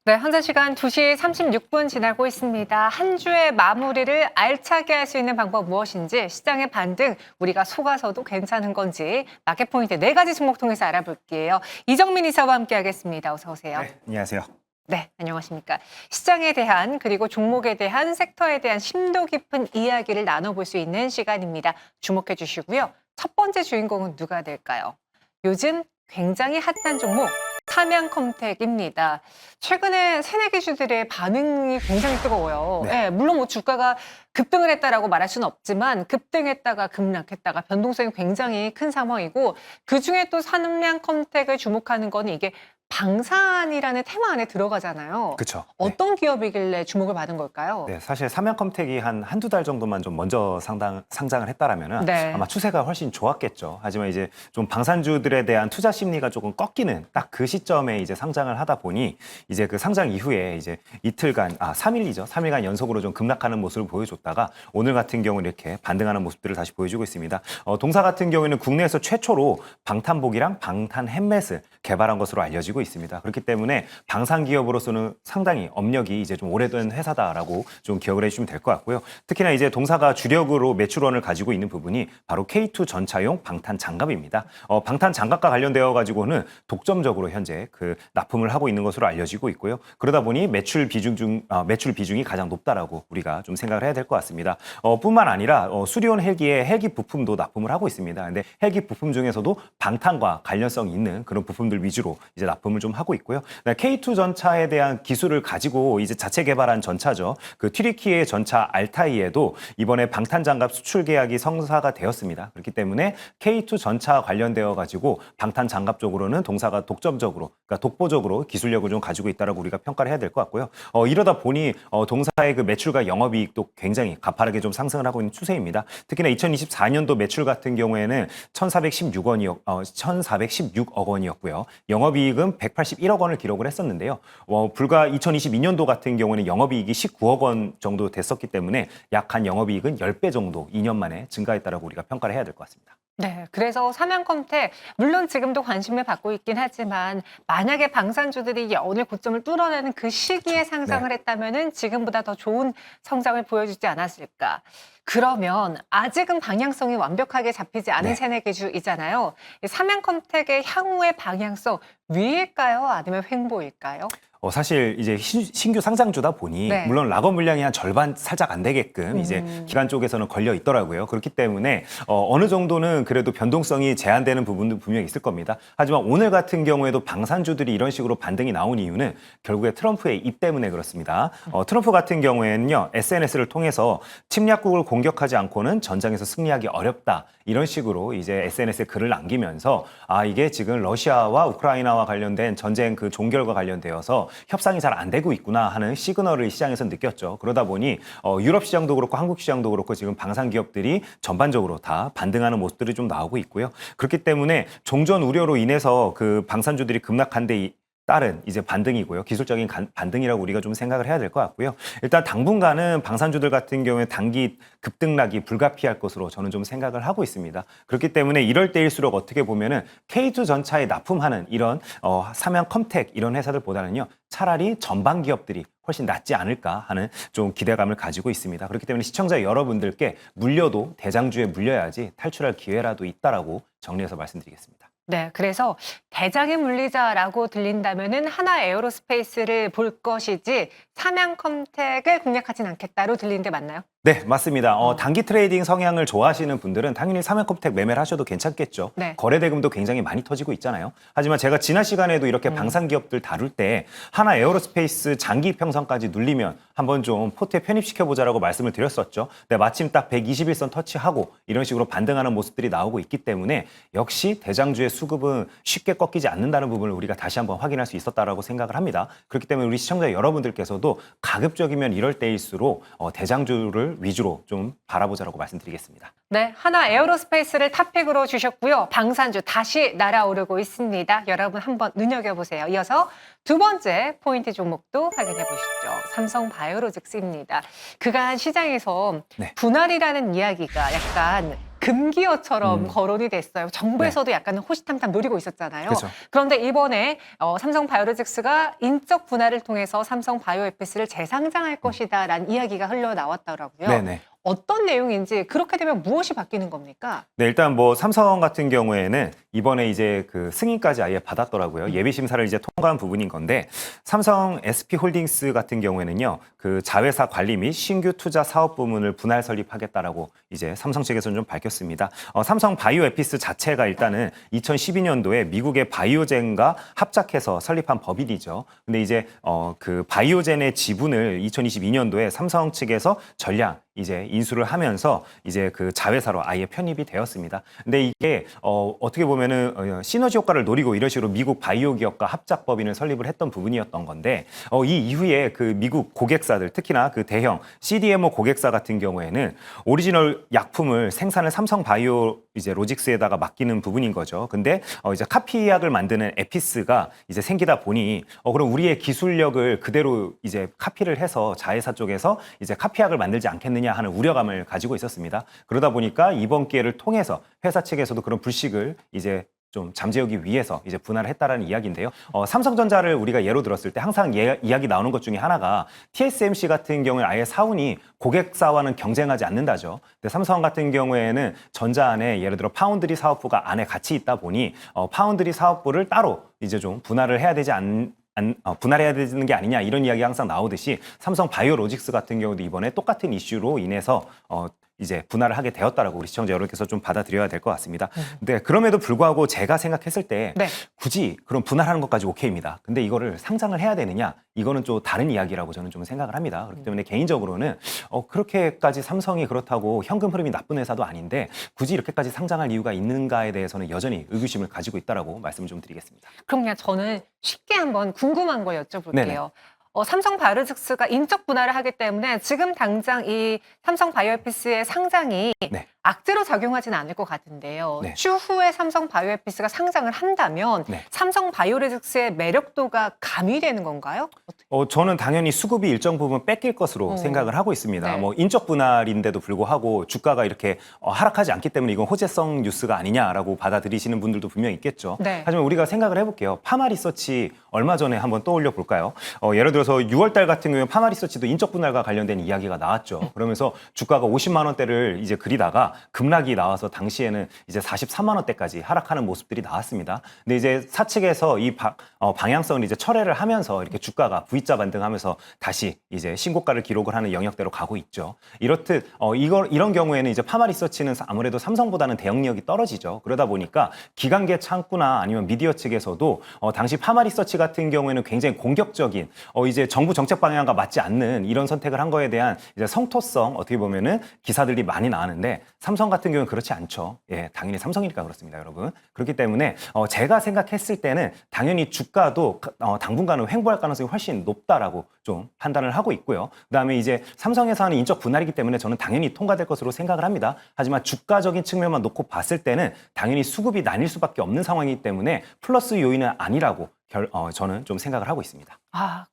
네, 현재 시간 2시 36분 지나고 있습니다. 한 주의 마무리를 알차게 할 수 있는 방법 무엇인지, 시장의 반등 우리가 속아서도 괜찮은 건지 마켓 포인트 4가지 종목 통해서 알아볼게요. 이정민 이사와 함께하겠습니다. 어서 오세요. 네, 안녕하세요. 네, 안녕하십니까. 시장에 대한 그리고 종목에 대한 섹터에 대한 심도 깊은 이야기를 나눠볼 수 있는 시간입니다. 주목해 주시고요. 첫 번째 주인공은 누가 될까요? 요즘 굉장히 핫한 종목 삼양컴텍입니다. 최근에 새내 기주들의 반응이 굉장히 뜨거워요. 네. 네, 물론 뭐 주가가 급등을 했다라고 말할 수는 없지만 급등했다가 급락했다가 변동성이 굉장히 큰 상황이고 그중에 또 삼양컴텍을 주목하는 건 이게 방산이라는 테마 안에 들어가잖아요. 그렇죠. 어떤 기업이길래 주목을 받은 걸까요? 네, 사실 삼양컴텍이 한두 달 정도만 좀 먼저 상장을 했다라면은 네. 아마 추세가 훨씬 좋았겠죠. 하지만 이제 좀 방산주들에 대한 투자 심리가 조금 꺾이는 딱 그 시점에 이제 상장을 하다 보니 이제 그 상장 이후에 이제 3일이죠. 3일간 연속으로 좀 급락하는 모습을 보여줬다가 오늘 같은 경우는 이렇게 반등하는 모습들을 다시 보여주고 있습니다. 동사 같은 경우에는 국내에서 최초로 방탄복이랑 방탄 헬멧을 개발한 것으로 알려지고 있습니다. 그렇기 때문에 방산 기업으로서는 상당히 업력이 이제 좀 오래된 회사다라고 좀 기억을 해주시면 될 것 같고요. 특히나 이제 동사가 주력으로 매출원을 가지고 있는 부분이 바로 K2 전차용 방탄 장갑입니다. 방탄 장갑과 관련되어 가지고는 독점적으로 현재 그 납품을 하고 있는 것으로 알려지고 있고요. 그러다 보니 매출 비중이 가장 높다라고 우리가 좀 생각을 해야 될 것 같습니다. 뿐만 아니라 수리온 헬기에 헬기 부품도 납품을 하고 있습니다. 근데 헬기 부품 중에서도 방탄과 관련성 있는 그런 부품들 위주로 이제 납품을 좀 하고 있고요. K2 전차에 대한 기술을 가지고 이제 자체 개발한 전차죠. 그 튀르키예 전차 알타이에도 이번에 방탄 장갑 수출 계약이 성사가 되었습니다. 그렇기 때문에 K2 전차 관련되어 가지고 방탄 장갑 쪽으로는 동사가 독점적으로, 그러니까 독보적으로 기술력을 좀 가지고 있다라고 우리가 평가를 해야 될 것 같고요. 이러다 보니 동사의 그 매출과 영업이익도 굉장히 가파르게 좀 상승을 하고 있는 추세입니다. 특히나 2024년도 매출 같은 경우에는 1,416억 원이었고요. 영업이익은 181억 원을 기록을 했었는데요. 불과 2022년도 같은 경우에는 영업이익이 19억 원 정도 됐었기 때문에 약한 영업이익은 10배 정도 2년 만에 증가했다라고 우리가 평가를 해야 될 것 같습니다. 네, 그래서 삼양컴텍 물론 지금도 관심을 받고 있긴 하지만 만약에 방산주들이 오늘 고점을 뚫어내는 그 시기에 상장을 했다면은 지금보다 더 좋은 성장을 보여주지 않았을까. 그러면 아직은 방향성이 완벽하게 잡히지 않은 네. 새내 기주이잖아요. 이 삼양컴텍의 향후의 방향성 위일까요? 아니면 횡보일까요? 사실 이제 신규 상장주다 보니 네. 물론 락업 물량이 한 절반 살짝 안 되게끔 이제 기관 쪽에서는 걸려 있더라고요. 그렇기 때문에 어느 정도는 그래도 변동성이 제한되는 부분도 분명히 있을 겁니다. 하지만 오늘 같은 경우에도 방산주들이 이런 식으로 반등이 나온 이유는 결국에 트럼프의 입 때문에 그렇습니다. 트럼프 같은 경우에는요, SNS를 통해서 침략국을 공격하지 않고는 전장에서 승리하기 어렵다. 이런 식으로 이제 SNS에 글을 남기면서 이게 지금 러시아와 우크라이나와 관련된 전쟁 그 종결과 관련되어서 협상이 잘 안 되고 있구나 하는 시그널을 시장에서 느꼈죠. 그러다 보니 유럽 시장도 그렇고 한국 시장도 그렇고 지금 방산 기업들이 전반적으로 다 반등하는 모습들이 좀 나오고 있고요. 그렇기 때문에 종전 우려로 인해서 그 방산주들이 급락한 데 따른 이제 반등이고요. 기술적인 반등이라고 우리가 좀 생각을 해야 될 것 같고요. 일단 당분간은 방산주들 같은 경우에 단기 급등락이 불가피할 것으로 저는 좀 생각을 하고 있습니다. 그렇기 때문에 이럴 때일수록 어떻게 보면은 K2 전차에 납품하는 이런 삼양컴텍 이런 회사들보다는요. 차라리 전방 기업들이 훨씬 낫지 않을까 하는 좀 기대감을 가지고 있습니다. 그렇기 때문에 시청자 여러분들께 물려도 대장주에 물려야지 탈출할 기회라도 있다라고 정리해서 말씀드리겠습니다. 네, 그래서 대장에 물리자라고 들린다면은 하나 에어로스페이스를 볼 것이지 삼양컴텍을 공략하진 않겠다로 들리는데 맞나요? 네, 맞습니다. 단기 트레이딩 성향을 좋아하시는 분들은 당연히 삼양컴텍 매매를 하셔도 괜찮겠죠. 네. 거래 대금도 굉장히 많이 터지고 있잖아요. 하지만 제가 지난 시간에도 이렇게 방산 기업들 다룰 때 하나 에어로스페이스 장기 평선까지 눌리면 한번 좀 포트에 편입시켜보자라고 말씀을 드렸었죠. 네, 마침 딱 121선 터치하고 이런 식으로 반등하는 모습들이 나오고 있기 때문에 역시 대장주의 수급은 쉽게 꺾이지 않는다는 부분을 우리가 다시 한번 확인할 수 있었다라고 생각을 합니다. 그렇기 때문에 우리 시청자 여러분들께서도 가급적이면 이럴 때일수록 대장주를 위주로 좀 바라보자라고 말씀드리겠습니다. 네, 하나 에어로스페이스를 탑픽으로 주셨고요. 방산주 다시 날아오르고 있습니다. 여러분 한번 눈여겨보세요. 이어서 두 번째 포인트 종목도 확인해 보시죠. 삼성바이오로직스입니다. 그간 시장에서 네. 분할이라는 이야기가 약간 금기어처럼 거론이 됐어요. 정부에서도 약간 호시탐탐 노리고 있었잖아요. 그렇죠. 그런데 이번에 삼성 바이오로직스가 인적 분할을 통해서 삼성 바이오에피스를 재상장할 것이다라는 이야기가 흘러나왔더라고요. 네네. 어떤 내용인지 그렇게 되면 무엇이 바뀌는 겁니까? 네, 일단 뭐 삼성 같은 경우에는 이번에 이제 그 승인까지 아예 받았더라고요. 예비 심사를 이제 통과한 부분인 건데 삼성 SP홀딩스 같은 경우에는요. 그 자회사 관리 및 신규 투자 사업 부문을 분할 설립하겠다라고 이제 삼성 측에서는 좀 밝혔습니다. 삼성 바이오에피스 자체가 일단은 2012년도에 미국의 바이오젠과 합작해서 설립한 법인이죠. 근데 이제 그 바이오젠의 지분을 2022년도에 삼성 측에서 전량 이제 인수를 하면서 이제 그 자회사로 아예 편입이 되었습니다. 근데 이게 어떻게 보면은 시너지 효과를 노리고 이런 식으로 미국 바이오 기업과 합작 법인을 설립을 했던 부분이었던 건데 이 이후에 그 미국 고객사들 특히나 그 대형 CDMO 고객사 같은 경우에는 오리지널 약품을 생산을 삼성 바이오 이제 로직스에다가 맡기는 부분인 거죠. 근데 이제 카피약을 만드는 에피스가 이제 생기다 보니 그럼 우리의 기술력을 그대로 이제 카피를 해서 자회사 쪽에서 이제 카피약을 만들지 않겠느냐 하는 우려감을 가지고 있었습니다. 그러다 보니까 이번 기회를 통해서 회사 측에서도 그런 불식을 이제 좀 잠재우기 위해서 이제 분할을 했다라는 이야기인데요. 삼성전자를 우리가 예로 들었을 때 항상 이야기 나오는 것 중에 하나가 TSMC 같은 경우에 아예 사운이 고객사와는 경쟁하지 않는다죠. 근데 삼성 같은 경우에는 전자 안에 예를 들어 파운드리 사업부가 안에 같이 있다 보니 파운드리 사업부를 따로 이제 좀 분할을 해야 되지 분할해야 되는 게 아니냐 이런 이야기가 항상 나오듯이 삼성 바이오로직스 같은 경우도 이번에 똑같은 이슈로 인해서 이제 분할을 하게 되었다라고 우리 시청자 여러분께서 좀 받아들여야 될 것 같습니다. 근데 그럼에도 불구하고 제가 생각했을 때 네. 굳이 그럼 분할하는 것까지 오케이입니다. 근데 이거를 상장을 해야 되느냐? 이거는 좀 다른 이야기라고 저는 좀 생각을 합니다. 그렇기 때문에 개인적으로는 그렇게까지 삼성이 그렇다고 현금 흐름이 나쁜 회사도 아닌데 굳이 이렇게까지 상장할 이유가 있는가에 대해서는 여전히 의구심을 가지고 있다라고 말씀을 좀 드리겠습니다. 그럼 그냥 저는 쉽게 한번 궁금한 거 여쭤볼게요. 네네. 삼성 바이오로직스가 인적 분할을 하기 때문에 지금 당장 이 삼성 바이오에피스의 상장이 네. 악재로 작용하지는 않을 것 같은데요. 네. 추후에 삼성 바이오에피스가 상장을 한다면 네. 삼성 바이오로직스의 매력도가 가미되는 건가요? 저는 당연히 수급이 일정 부분 뺏길 것으로 생각을 하고 있습니다. 네. 뭐 인적 분할인데도 불구하고 주가가 이렇게 하락하지 않기 때문에 이건 호재성 뉴스가 아니냐라고 받아들이시는 분들도 분명히 있겠죠. 네. 하지만 우리가 생각을 해볼게요. 파마리서치 얼마 전에 한번 떠올려 볼까요? 예를 들어서 6월 달 같은 경우에 파마리서치도 인적 분할과 관련된 이야기가 나왔죠. 그러면서 주가가 50만 원대를 이제 그리다가 급락이 나와서 당시에는 이제 43만 원대까지 하락하는 모습들이 나왔습니다. 근데 이제 사측에서 이 방향성을 이제 철회를 하면서 이렇게 주가가 V자 반등하면서 다시 이제 신고가를 기록을 하는 영역대로 가고 있죠. 이렇듯 이런 경우에는 이제 파마리서치는 아무래도 삼성보다는 대응력이 떨어지죠. 그러다 보니까 기관계 창구나 아니면 미디어 측에서도 당시 파마리서치 같은 경우에는 굉장히 공격적인 이제 정부 정책 방향과 맞지 않는 이런 선택을 한 거에 대한 이제 성토성 어떻게 보면은 기사들이 많이 나왔는데 삼성 같은 경우는 그렇지 않죠. 예, 당연히 삼성이니까 그렇습니다, 여러분. 그렇기 때문에 제가 생각했을 때는 당연히 주가도 당분간은 횡보할 가능성이 훨씬 높다라고 좀 판단을 하고 있고요. 그다음에 이제 삼성에서 하는 인적 분할이기 때문에 저는 당연히 통과될 것으로 생각을 합니다. 하지만 주가적인 측면만 놓고 봤을 때는 당연히 수급이 나뉠 수밖에 없는 상황이기 때문에 플러스 요인은 아니라고 저는 좀 생각을 하고 있습니다.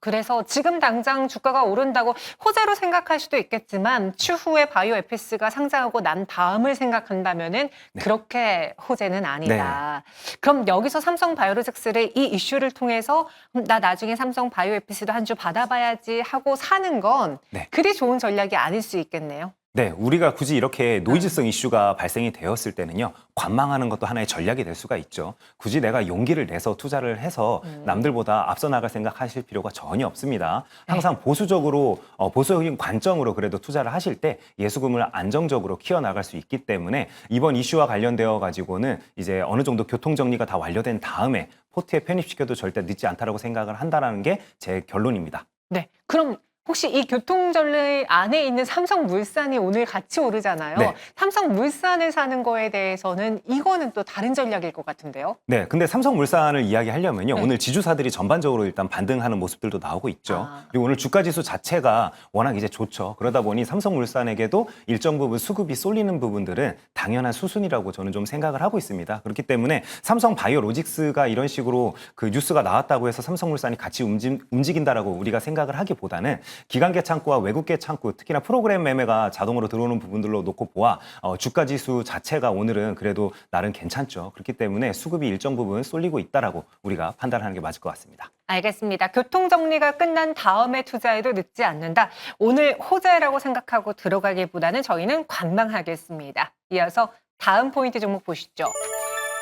그래서 지금 당장 주가가 오른다고 호재로 생각할 수도 있겠지만 추후에 바이오에피스가 상장하고 난 다음을 생각한다면은 네. 그렇게 호재는 아니다. 그럼 여기서 삼성 바이오로직스를 이 이슈를 통해서 나 나중에 삼성 바이오에피스도 한 주 받아봐야지 하고 사는 건 네. 그리 좋은 전략이 아닐 수 있겠네요. 네, 우리가 굳이 이렇게 노이즈성 이슈가 발생이 되었을 때는요, 관망하는 것도 하나의 전략이 될 수가 있죠. 굳이 내가 용기를 내서 투자를 해서 남들보다 앞서 나갈 생각하실 필요가 전혀 없습니다. 항상 보수적으로, 보수적인 관점으로 그래도 투자를 하실 때 예수금을 안정적으로 키워나갈 수 있기 때문에 이번 이슈와 관련되어 가지고는 이제 어느 정도 교통정리가 다 완료된 다음에 포트에 편입시켜도 절대 늦지 않다라고 생각을 한다는 게 제 결론입니다. 네. 그럼 혹시 이 교통전례 안에 있는 삼성물산이 오늘 같이 오르잖아요. 네. 삼성물산을 사는 거에 대해서는 이거는 또 다른 전략일 것 같은데요. 네, 근데 삼성물산을 이야기하려면요. 네. 오늘 지주사들이 전반적으로 일단 반등하는 모습들도 나오고 있죠. 아. 그리고 오늘 주가지수 자체가 워낙 이제 좋죠. 그러다 보니 삼성물산에게도 일정 부분 수급이 쏠리는 부분들은 당연한 수순이라고 저는 좀 생각을 하고 있습니다. 그렇기 때문에 삼성바이오로직스가 이런 식으로 그 뉴스가 나왔다고 해서 삼성물산이 같이 움직인다라고 우리가 생각을 하기보다는 기관계 창구와 외국계 창구, 특히나 프로그램 매매가 자동으로 들어오는 부분들로 놓고 보아 주가 지수 자체가 오늘은 그래도 나름 괜찮죠. 그렇기 때문에 수급이 일정 부분 쏠리고 있다라고 우리가 판단하는 게 맞을 것 같습니다. 알겠습니다. 교통 정리가 끝난 다음에 투자해도 늦지 않는다. 오늘 호재라고 생각하고 들어가기보다는 저희는 관망하겠습니다. 이어서 다음 포인트 종목 보시죠.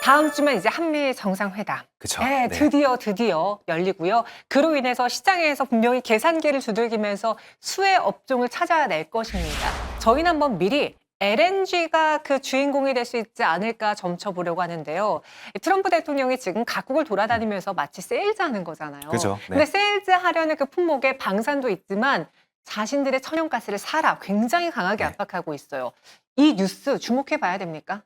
다음 주면 이제 한미 정상회담. 그쵸? 네, 네. 드디어 열리고요. 그로 인해서 시장에서 분명히 계산기를 두들기면서 수혜 업종을 찾아낼 것입니다. 저희는 한번 미리 LNG가 그 주인공이 될 수 있지 않을까 점쳐보려고 하는데요. 트럼프 대통령이 지금 각국을 돌아다니면서 마치 세일즈하는 거잖아요. 그죠, 네. 근데 세일즈하려는 그 품목에 방산도 있지만 자신들의 천연가스를 사라 굉장히 강하게 네. 압박하고 있어요. 이 뉴스 주목해 봐야 됩니까?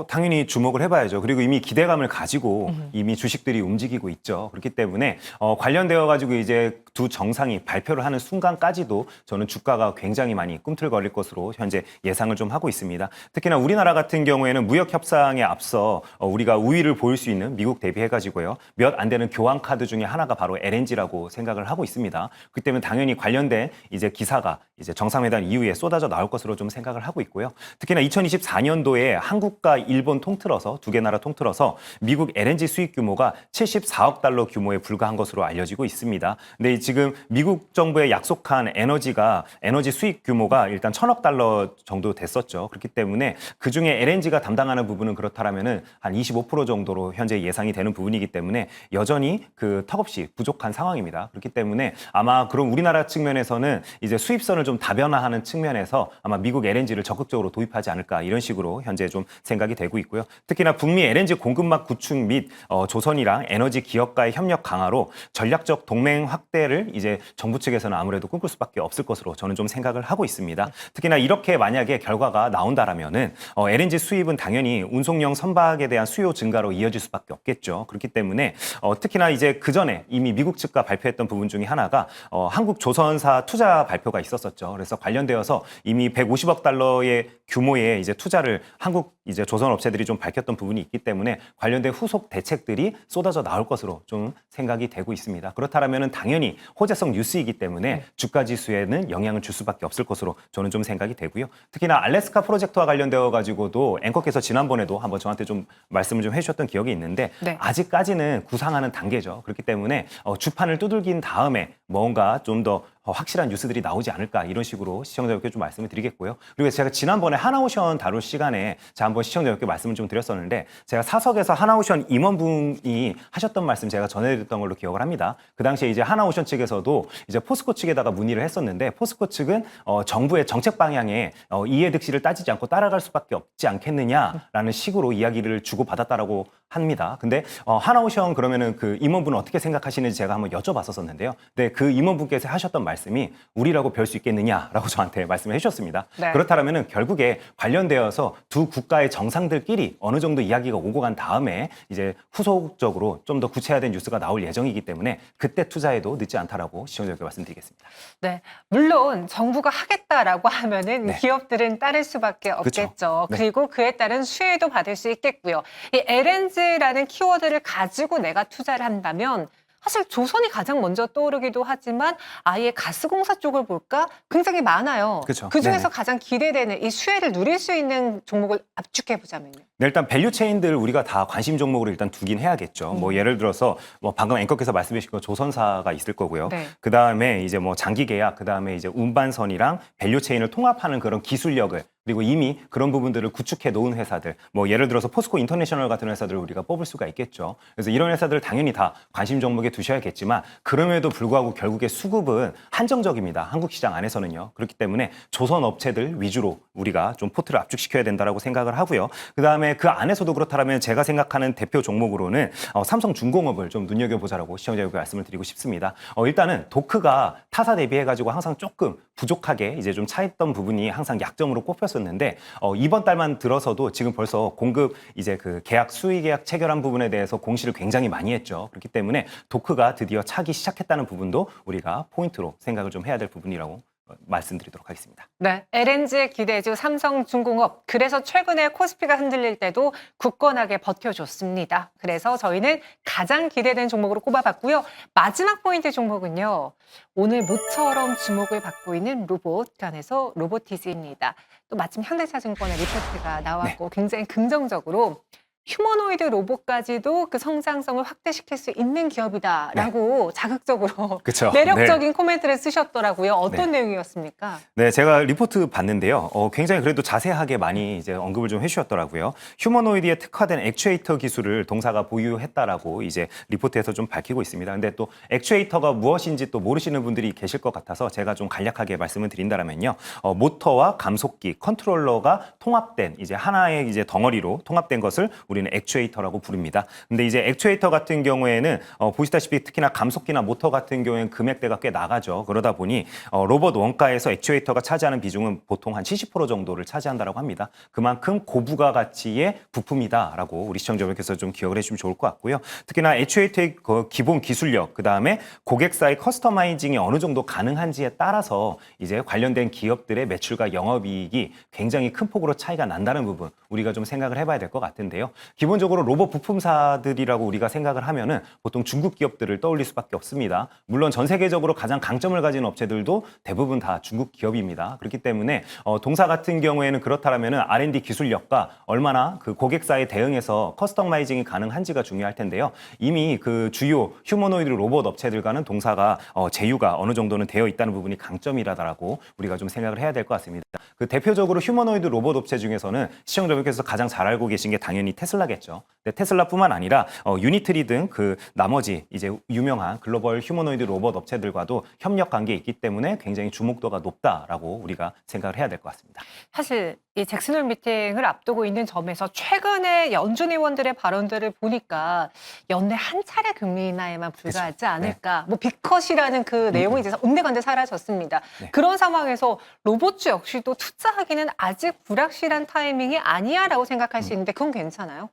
당연히 주목을 해봐야죠. 그리고 이미 기대감을 가지고 이미 주식들이 움직이고 있죠. 그렇기 때문에 관련되어 가지고 이제 두 정상이 발표를 하는 순간까지도 저는 주가가 굉장히 많이 꿈틀거릴 것으로 현재 예상을 좀 하고 있습니다. 특히나 우리나라 같은 경우에는 무역 협상에 앞서 우리가 우위를 보일 수 있는 미국 대비해 가지고요. 몇 안 되는 교환 카드 중에 하나가 바로 LNG라고 생각을 하고 있습니다. 그렇기 때문에 당연히 관련된 이제 기사가 이제 정상회담 이후에 쏟아져 나올 것으로 좀 생각을 하고 있고요. 특히나 2024년도에 한국과 일본 통틀어서 두 개 나라 통틀어서 미국 LNG 수입 규모가 74억 달러 규모에 불과한 것으로 알려지고 있습니다. 근데 지금 미국 정부에 약속한 에너지 수입 규모가 일단 1,000억 달러 정도 됐었죠. 그렇기 때문에 그중에 LNG가 담당하는 부분은 그렇다라면은 한 25% 정도로 현재 예상이 되는 부분이기 때문에 여전히 그 턱없이 부족한 상황입니다. 그렇기 때문에 아마 그럼 우리나라 측면에서는 이제 수입선을 좀 다변화하는 측면에서 아마 미국 LNG를 적극적으로 도입하지 않을까 이런 식으로 현재 좀 생각이 되고 있고요. 특히나 북미 LNG 공급망 구축 및 조선이랑 에너지 기업과의 협력 강화로 전략적 동맹 확대를 이제 정부 측에서는 아무래도 꿈꿀 수밖에 없을 것으로 저는 좀 생각을 하고 있습니다. 특히나 이렇게 만약에 결과가 나온다라면은 LNG 수입은 당연히 운송용 선박에 대한 수요 증가로 이어질 수밖에 없겠죠. 그렇기 때문에 특히나 이제 그 전에 이미 미국 측과 발표했던 부분 중에 하나가 한국 조선사 투자 발표가 있었었죠. 그래서 관련되어서 이미 150억 달러의 규모의 이제 투자를 한국 이제 조선 업체들이 좀 밝혔던 부분이 있기 때문에 관련된 후속 대책들이 쏟아져 나올 것으로 좀 생각이 되고 있습니다. 그렇다면은 당연히 호재성 뉴스이기 때문에 주가 지수에는 영향을 줄 수밖에 없을 것으로 저는 좀 생각이 되고요. 특히나 알래스카 프로젝트와 관련되어 가지고도 앵커께서 지난번에도 한번 저한테 좀 말씀을 좀 해주셨던 기억이 있는데 네. 아직까지는 구상하는 단계죠. 그렇기 때문에 주판을 두들긴 다음에 뭔가 좀 더 확실한 뉴스들이 나오지 않을까 이런 식으로 시청자분께 좀 말씀을 드리겠고요. 그리고 제가 지난번에 하나오션 다룰 시간에 제가 한번 시청자분께 말씀을 좀 드렸었는데 제가 사석에서 하나오션 임원분이 하셨던 말씀 제가 전해드렸던 걸로 기억을 합니다. 그 당시에 이제 하나오션 측에서도 이제 포스코 측에다가 문의를 했었는데 포스코 측은 정부의 정책 방향에 이해득실을 따지지 않고 따라갈 수밖에 없지 않겠느냐라는 식으로 이야기를 주고받았다라고 합니다. 근데 하나오션 그러면은 그 임원분은 어떻게 생각하시는지 제가 한번 여쭤봤었는데요. 근데 그 임원분께서 하셨던 말씀이 우리라고 별 수 있겠느냐라고 저한테 말씀을 해주셨습니다. 네. 그렇다면은 결국에 관련되어서 두 국가의 정상들끼리 어느 정도 이야기가 오고 간 다음에 이제 후속적으로 좀 더 구체화된 뉴스가 나올 예정이기 때문에 그때 투자해도 늦지 않다라고 시청자분께 말씀드리겠습니다. 네, 물론 정부가 하겠다라고 하면은 네. 기업들은 따를 수밖에 없겠죠. 그쵸. 네. 그리고 그에 따른 수혜도 받을 수 있겠고요. 이 LNG라는 키워드를 가지고 내가 투자를 한다면 사실 조선이 가장 먼저 떠오르기도 하지만 아예 가스공사 쪽을 볼까 굉장히 많아요. 그쵸. 그 중에서 네네. 가장 기대되는 이 수혜를 누릴 수 있는 종목을 압축해 보자면요. 네, 일단 밸류 체인들을 우리가 다 관심 종목으로 일단 두긴 해야겠죠. 뭐 예를 들어서 뭐 방금 앵커께서 말씀해 주신 거 조선사가 있을 거고요. 네. 그다음에 이제 뭐 장기 계약, 그다음에 이제 운반선이랑 밸류 체인을 통합하는 그런 기술력을 그리고 이미 그런 부분들을 구축해 놓은 회사들, 뭐 예를 들어서 포스코 인터내셔널 같은 회사들을 우리가 뽑을 수가 있겠죠. 그래서 이런 회사들을 당연히 다 관심 종목에 두셔야겠지만 그럼에도 불구하고 결국에 수급은 한정적입니다. 한국 시장 안에서는요. 그렇기 때문에 조선 업체들 위주로 우리가 좀 포트를 압축시켜야 된다라고 생각을 하고요. 그다음에 그 안에서도 그렇다면 제가 생각하는 대표 종목으로는 삼성중공업을 좀 눈여겨보자라고 시청자분께 말씀을 드리고 싶습니다. 일단은 도크가 타사 대비해가지고 항상 조금 부족하게 이제 좀 차있던 부분이 항상 약점으로 꼽혔었는데 이번 달만 들어서도 지금 벌써 공급 이제 그 계약 수의 계약 체결한 부분에 대해서 공시를 굉장히 많이 했죠. 그렇기 때문에 도크가 드디어 차기 시작했다는 부분도 우리가 포인트로 생각을 좀 해야 될 부분이라고 말씀드리도록 하겠습니다. 네, LNG 기대주 삼성중공업. 그래서 최근에 코스피가 흔들릴 때도 굳건하게 버텨줬습니다. 그래서 저희는 가장 기대된 종목으로 꼽아봤고요. 마지막 포인트 종목은요. 오늘 모처럼 주목을 받고 있는 로봇 간에서 로보티즈입니다. 또 마침 현대차증권의 리포트가 나왔고 굉장히 긍정적으로 휴머노이드 로봇까지도 그 성장성을 확대시킬 수 있는 기업이다라고 자극적으로 그쵸. 매력적인 코멘트를 쓰셨더라고요. 어떤 네. 내용이었습니까? 네, 제가 리포트 봤는데요. 굉장히 그래도 자세하게 많이 이제 언급을 좀 해주셨더라고요. 휴머노이드에 특화된 액추에이터 기술을 동사가 보유했다라고 이제 리포트에서 좀 밝히고 있습니다. 근데 또 액추에이터가 무엇인지 또 모르시는 분들이 계실 것 같아서 제가 좀 간략하게 말씀을 드린다면요. 모터와 감속기, 컨트롤러가 통합된 이제 하나의 이제 덩어리로 통합된 것을 우리는 액추에이터라고 부릅니다. 근데 이제 액추에이터 같은 경우에는 보시다시피 특히나 감속기나 모터 같은 경우에는 금액대가 꽤 나가죠. 그러다 보니 로봇 원가에서 액추에이터가 차지하는 비중은 보통 한 70% 정도를 차지한다고 합니다. 그만큼 고부가 가치의 부품이다라고 우리 시청자분께서 좀 기억을 해주시면 좋을 것 같고요. 특히나 액추에이터의 기본 기술력, 그다음에 고객사의 커스터마이징이 어느 정도 가능한지에 따라서 이제 관련된 기업들의 매출과 영업이익이 굉장히 큰 폭으로 차이가 난다는 부분 우리가 좀 생각을 해봐야 될 것 같은데요. 기본적으로 로봇 부품사들이라고 우리가 생각을 하면은 보통 중국 기업들을 떠올릴 수밖에 없습니다. 물론 전 세계적으로 가장 강점을 가진 업체들도 대부분 다 중국 기업입니다. 그렇기 때문에 동사 같은 경우에는 그렇다라면은 R&D 기술력과 얼마나 그 고객사에 대응해서 커스터마이징이 가능한지가 중요할 텐데요. 이미 그 주요 휴머노이드 로봇 업체들과는 동사가 제휴가 어느 정도는 되어 있다는 부분이 강점이라고 우리가 좀 생각을 해야 될 것 같습니다. 그 대표적으로 휴머노이드 로봇 업체 중에서는 시청자분께서 가장 잘 알고 계신 게 당연히 테슬라겠죠. 근데 테슬라뿐만 아니라 유니트리 등 그 나머지 이제 유명한 글로벌 휴머노이드 로봇 업체들과도 협력 관계에 있기 때문에 굉장히 주목도가 높다라고 우리가 생각을 해야 될 것 같습니다. 사실 이 잭슨홀 미팅을 앞두고 있는 점에서 최근에 연준 의원들의 발언들을 보니까 연내 한 차례 금리 인하에만 불과하지 않을까. 뭐 빅컷이라는 그 내용이 이제 온데간데 사라졌습니다. 네. 그런 상황에서 로봇주 역시도 투자하기는 아직 불확실한 타이밍이 아니야라고 생각할 수 있는데 그건 괜찮아요?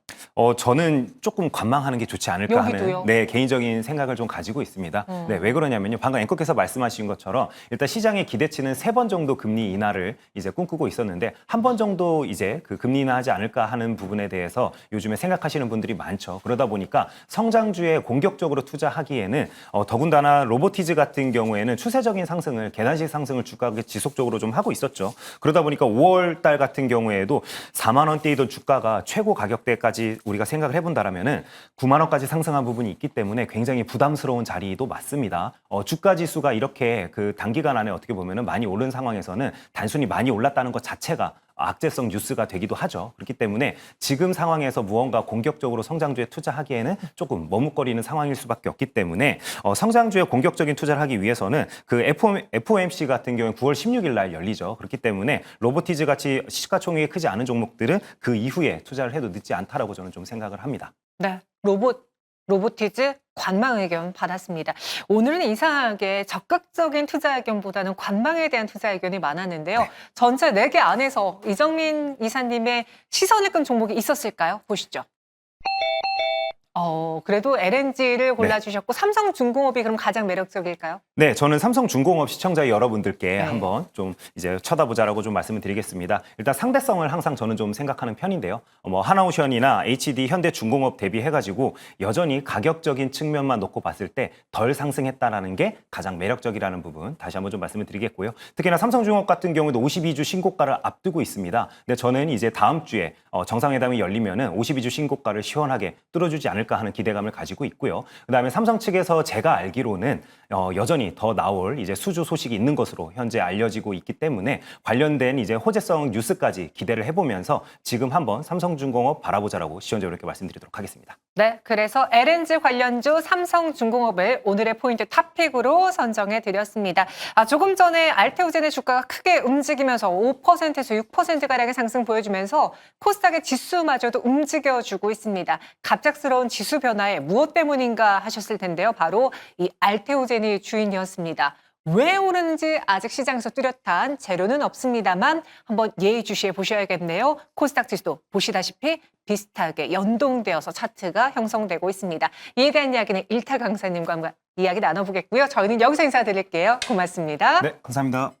저는 조금 관망하는 게 좋지 않을까 여기도요? 하는 네, 개인적인 생각을 좀 가지고 있습니다. 네, 왜 그러냐면요. 방금 앵커께서 말씀하신 것처럼 일단 시장의 기대치는 3번 정도 금리 인하를 이제 꿈꾸고 있었는데 한 번 정도 이제 그 금리 인하하지 않을까 하는 부분에 대해서 요즘에 생각하시는 분들이 많죠. 그러다 보니까 성장주에 공격적으로 투자하기에는 더군다나 로보티즈 같은 경우에는 추세적인 상승을 계단식 상승을 주가가 지속적으로 좀 하고 있었죠. 그러다 보니까 5월 달 같은 경우에도 4만 원대이던 주가가 최고 가격대까지 우리가 생각을 해본다라면은 9만 원까지 상승한 부분이 있기 때문에 굉장히 부담스러운 자리도 맞습니다. 주가 지수가 이렇게 그 단기간 안에 어떻게 보면은 많이 오른 상황에서는 단순히 많이 올랐다는 것 자체가 악재성 뉴스가 되기도 하죠. 그렇기 때문에 지금 상황에서 무언가 공격적으로 성장주에 투자하기에는 조금 머뭇거리는 상황일 수밖에 없기 때문에 성장주에 공격적인 투자를 하기 위해서는 그 FOMC 같은 경우는 9월 16일 날 열리죠. 그렇기 때문에 로보티즈 같이 시가총액이 크지 않은 종목들은 그 이후에 투자를 해도 늦지 않다라고 저는 좀 생각을 합니다. 네, 로보티즈 관망 의견 받았습니다. 오늘은 이상하게 적극적인 투자 의견보다는 관망에 대한 투자 의견이 많았는데요. 네. 전체 4개 안에서 이정민 이사님의 시선을 끈 종목이 있었을까요? 보시죠. 그래도 LNG를 골라주셨고 삼성중공업이 그럼 가장 매력적일까요? 네, 저는 삼성중공업 시청자 여러분들께 네. 한번 좀 이제 쳐다보자라고 좀 말씀을 드리겠습니다. 일단 상대성을 항상 저는 좀 생각하는 편인데요. 뭐 하나오션이나 HD, 현대중공업 대비해가지고 여전히 가격적인 측면만 놓고 봤을 때 덜 상승했다라는 게 가장 매력적이라는 부분 다시 한번 좀 말씀을 드리겠고요. 특히나 삼성중공업 같은 경우도 52주 신고가를 앞두고 있습니다. 근데 저는 이제 다음 주에 정상회담이 열리면은 52주 신고가를 시원하게 뚫어주지 않을까 하는 기대감을 가지고 있고요. 그다음에 삼성 측에서 제가 알기로는 여전히 더 나올 이제 수주 소식이 있는 것으로 현재 알려지고 있기 때문에 관련된 이제 호재성 뉴스까지 기대를 해보면서 지금 한번 삼성중공업 바라보자라고 시청자 이렇게 말씀드리도록 하겠습니다. 네, 그래서 LNG 관련주 삼성중공업을 오늘의 포인트 탑픽으로 선정해 드렸습니다. 조금 전에 알테오젠의 주가가 크게 움직이면서 5%에서 6%가량의 상승 보여주면서 코스닥의 지수마저도 움직여주고 있습니다. 갑작스러운 지수 변화에 무엇 때문인가 하셨을 텐데요. 바로 이 알테오젠이 주인이었습니다. 왜 오르는지 아직 시장에서 뚜렷한 재료는 없습니다만 한번 예의주시해 보셔야겠네요. 코스닥 지수도 보시다시피 비슷하게 연동되어서 차트가 형성되고 있습니다. 이에 대한 이야기는 일타 강사님과 함께 이야기 나눠보겠고요. 저희는 여기서 인사드릴게요. 고맙습니다. 네, 감사합니다.